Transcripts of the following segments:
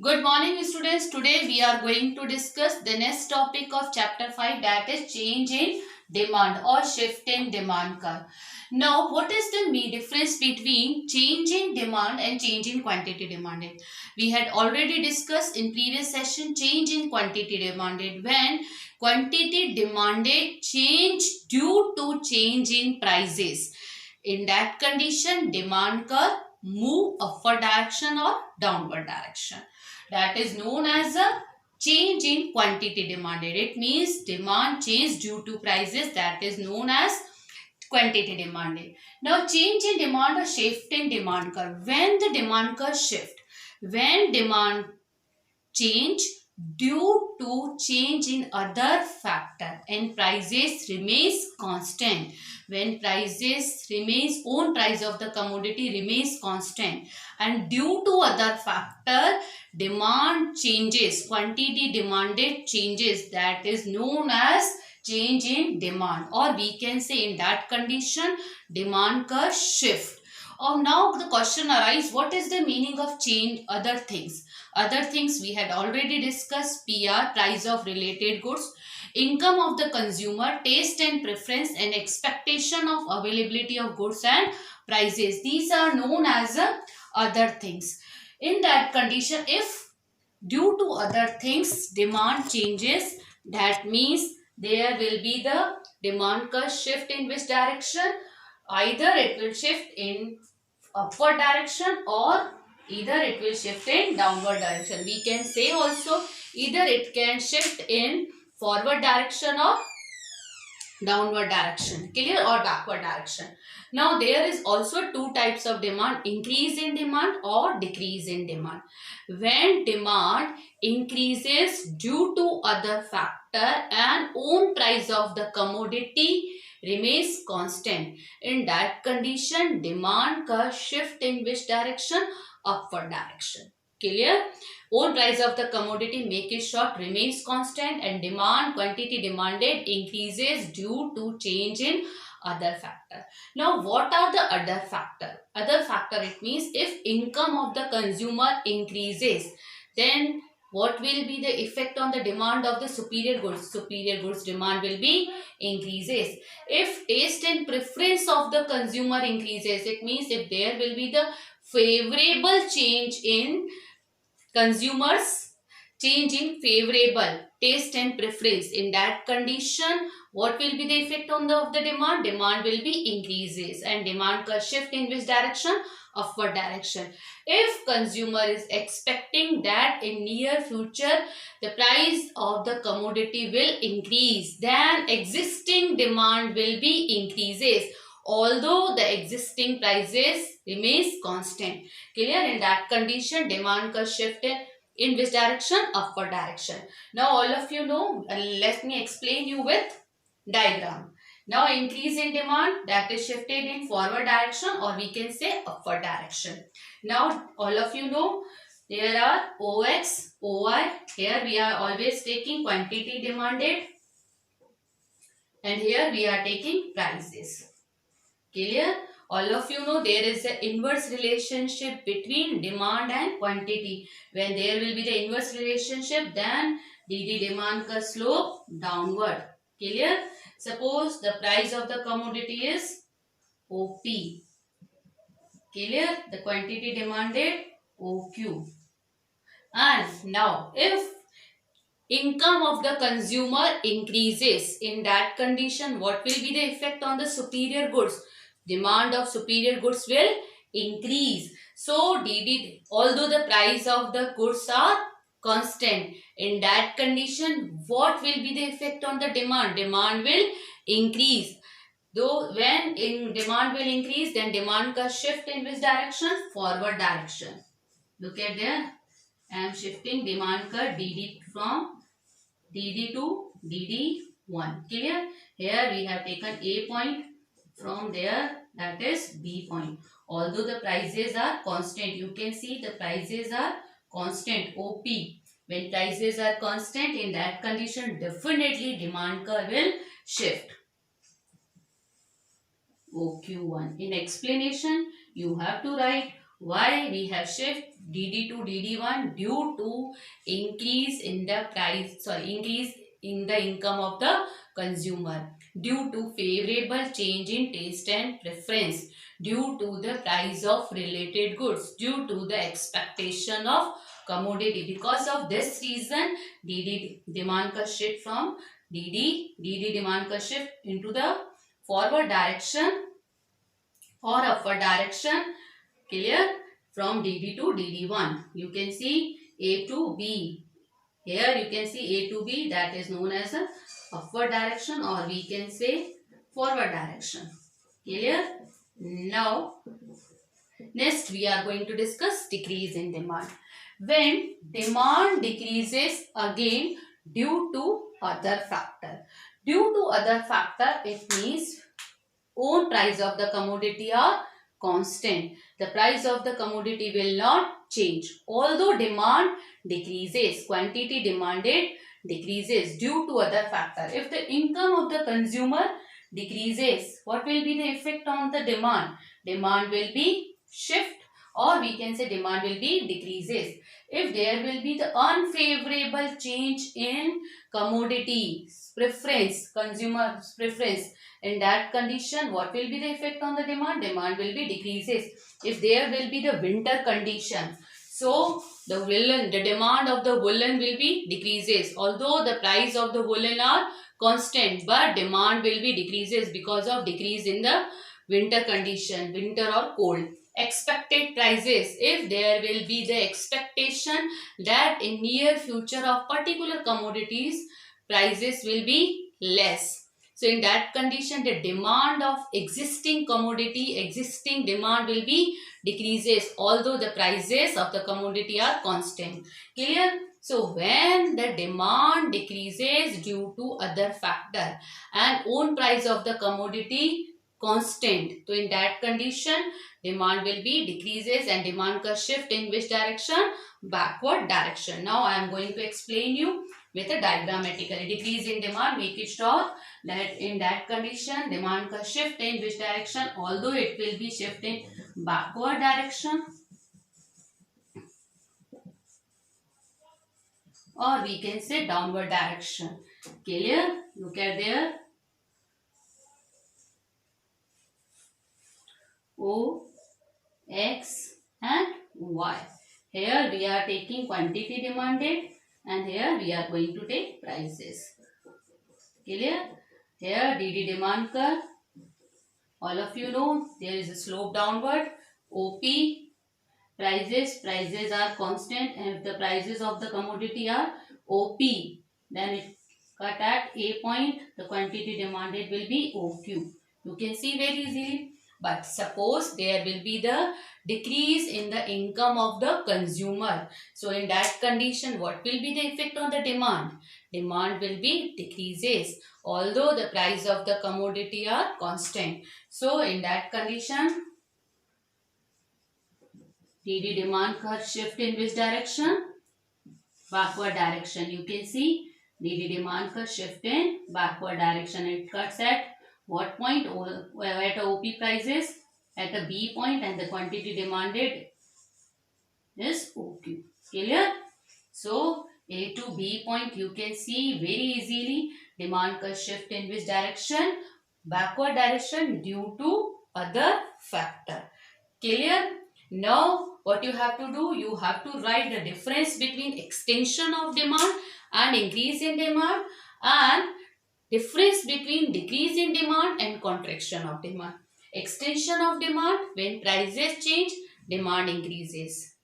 Good morning students. Today we are going to discuss the next topic of chapter 5, that is change in demand or shift in demand curve. Now what is the main difference between change in demand and change in quantity demanded? We had already discussed in previous session change in quantity demanded, when quantity demanded change due to change in prices. In that condition, demand curve move upward direction or downward direction. That is known as a change in quantity demanded. It means demand change due to prices, that is known as quantity demanded. Now change in demand or shift in demand curve. When the demand curve shift, when demand change due to change in other factor and prices remains constant, when prices remains own price of the commodity remains constant and due to other factor demand changes, quantity demanded changes, that is known as change in demand, or we can say in that condition demand curve shift. Now the question arises, what is the meaning of change other things? Other things we had already discussed: PR, price of related goods, income of the consumer, taste and preference, and expectation of availability of goods and prices. These are known as other things. In that condition, if due to other things demand changes, that means there will be the demand curve shift in which direction? Either it will shift in upward direction or either it will shift in downward direction. We can say also either it can shift in forward direction or downward direction, clear, or backward direction. Now there is also two types of demand: increase in demand or decrease in demand. When demand increases due to other factor and own price of the commodity remains constant, in that condition demand curve shift in which direction? Upward direction, clear. Own price of the commodity, make it short, remains constant, and demand quantity demanded increases due to change in other factor. Now what are the other factor? Other factor, it means if income of the consumer increases, then what will be the effect on the demand of the superior goods? Superior goods demand will be increases. If taste and preference of the consumer increases, it means if there will be the favorable change in consumers, change in favorable taste and preference, in that condition what will be the effect on the demand? Demand will be increases, and demand curve shift in which direction? Upward direction. If consumer is expecting that in near future the price of the commodity will increase, then existing demand will be increases although the existing prices remains constant, clear. In that condition demand curve shift in which direction? Upward direction. Now all of you know, let me explain you with diagram. Now increase in demand, that is shifted in forward direction or we can say upward direction. Now all of you know there are OX, OY. Here we are always taking quantity demanded and here we are taking prices. Clear? All of you know there is an inverse relationship between demand and quantity. When there will be the inverse relationship, then DD demand curve slope downward. Clear? Suppose the price of the commodity is OP. Clear? The quantity demanded OQ. And now if income of the consumer increases, in that condition what will be the effect on the superior goods? Demand of superior goods will increase. So DD, although the price of the goods are constant, in that condition what will be the effect on the demand? Demand will increase. Though when in demand will increase, then demand curve shift in which direction? Forward direction. Look at there. I am shifting demand curve DD from DD to DD1. Clear? Here we have taken A point, from there that is B point. Although the prices are constant, you can see the prices are constant, OP. When prices are constant, in that condition definitely demand curve will shift. OQ1. In explanation, you have to write why we have shift DD to DD1 due to increase in the increase in the income of the consumer, due to favorable change in taste and preference, due to the price of related goods, due to the expectation of commodity. Because of this reason, DD demand का shift from DD demand का shift into the forward direction or upward direction. Clear? From DD to DD1. You can see A to B. Here you can see A to B, that is known as a upward direction, or we can say forward direction. Clear? Now, next we are going to discuss decrease in demand. When demand decreases again due to other factor. Due to other factor, it means own price of the commodity are constant. The price of the commodity will not change. Although demand decreases, quantity demanded decreases due to other factor. If the income of the consumer decreases, what will be the effect on the demand? Demand will be shift, or we can say demand will be decreases. If there will be the unfavorable change in commodity preference, consumer's preference, in that condition, what will be the effect on the demand? Demand will be decreases. If there will be the winter condition, so the demand of the woolen will be decreases. Although the price of the woolen are constant, but demand will be decreases because of decrease in the winter condition, winter or cold. Expected prices, if there will be the expectation that in near future of particular commodities, prices will be less. So in that condition, the demand of existing commodity, existing demand will be decreases, although the prices of the commodity are constant. Clear? So when the demand decreases due to other factor and own price of the commodity constant, so in that condition, demand will be decreases and demand ka shift in which direction? Backward direction. Now I am going to explain you with a diagrammatically. Decrease in demand, make it stop. That in that condition, demand ka shift in which direction? Although it will be shift in backward direction, or we can say downward direction. Clear? Look at there. O, X and Y. Here we are taking quantity demanded, and here we are going to take prices. Clear? Here DD demand curve. All of you know there is a slope downward. OP prices are constant, and if the prices of the commodity are OP, then it cut at A point, the quantity demanded will be OQ. You can see very easily. But suppose there will be the decrease in the income of the consumer. So in that condition, what will be the effect on the demand? Demand will be decreases, although the price of the commodity are constant. So in that condition, DD demand curve shift in which direction? Backward direction. You can see DD demand curve shift in backward direction. It cuts at what point? At OP prices, at a B point, and the quantity demanded is OQ. Clear? So A to B point, you can see very easily demand curve shift in which direction? Backward direction due to other factor. Clear? Now what you have to do? You have to write the difference between extension of demand and increase in demand, and difference between decrease in demand and contraction of demand. Extension of demand, when prices change, demand increases.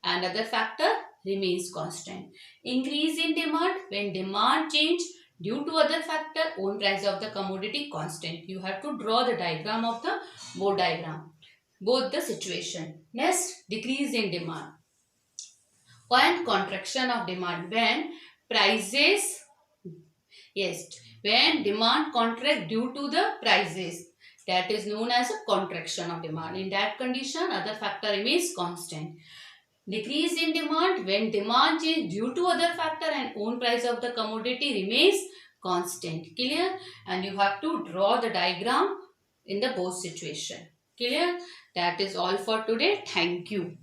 Another factor remains constant. Increase in demand, when demand change due to other factor, own price of the commodity constant. You have to draw the diagram of the both diagram, both the situation. Next, decrease in demand. When contraction of demand, when prices, yes, when demand contract due to the prices, that is known as a contraction of demand. In that condition, other factor remains constant. Decrease in demand, when demand change due to other factor and own price of the commodity remains constant. Clear? And you have to draw the diagram in the both situation. Clear? That is all for today. Thank you.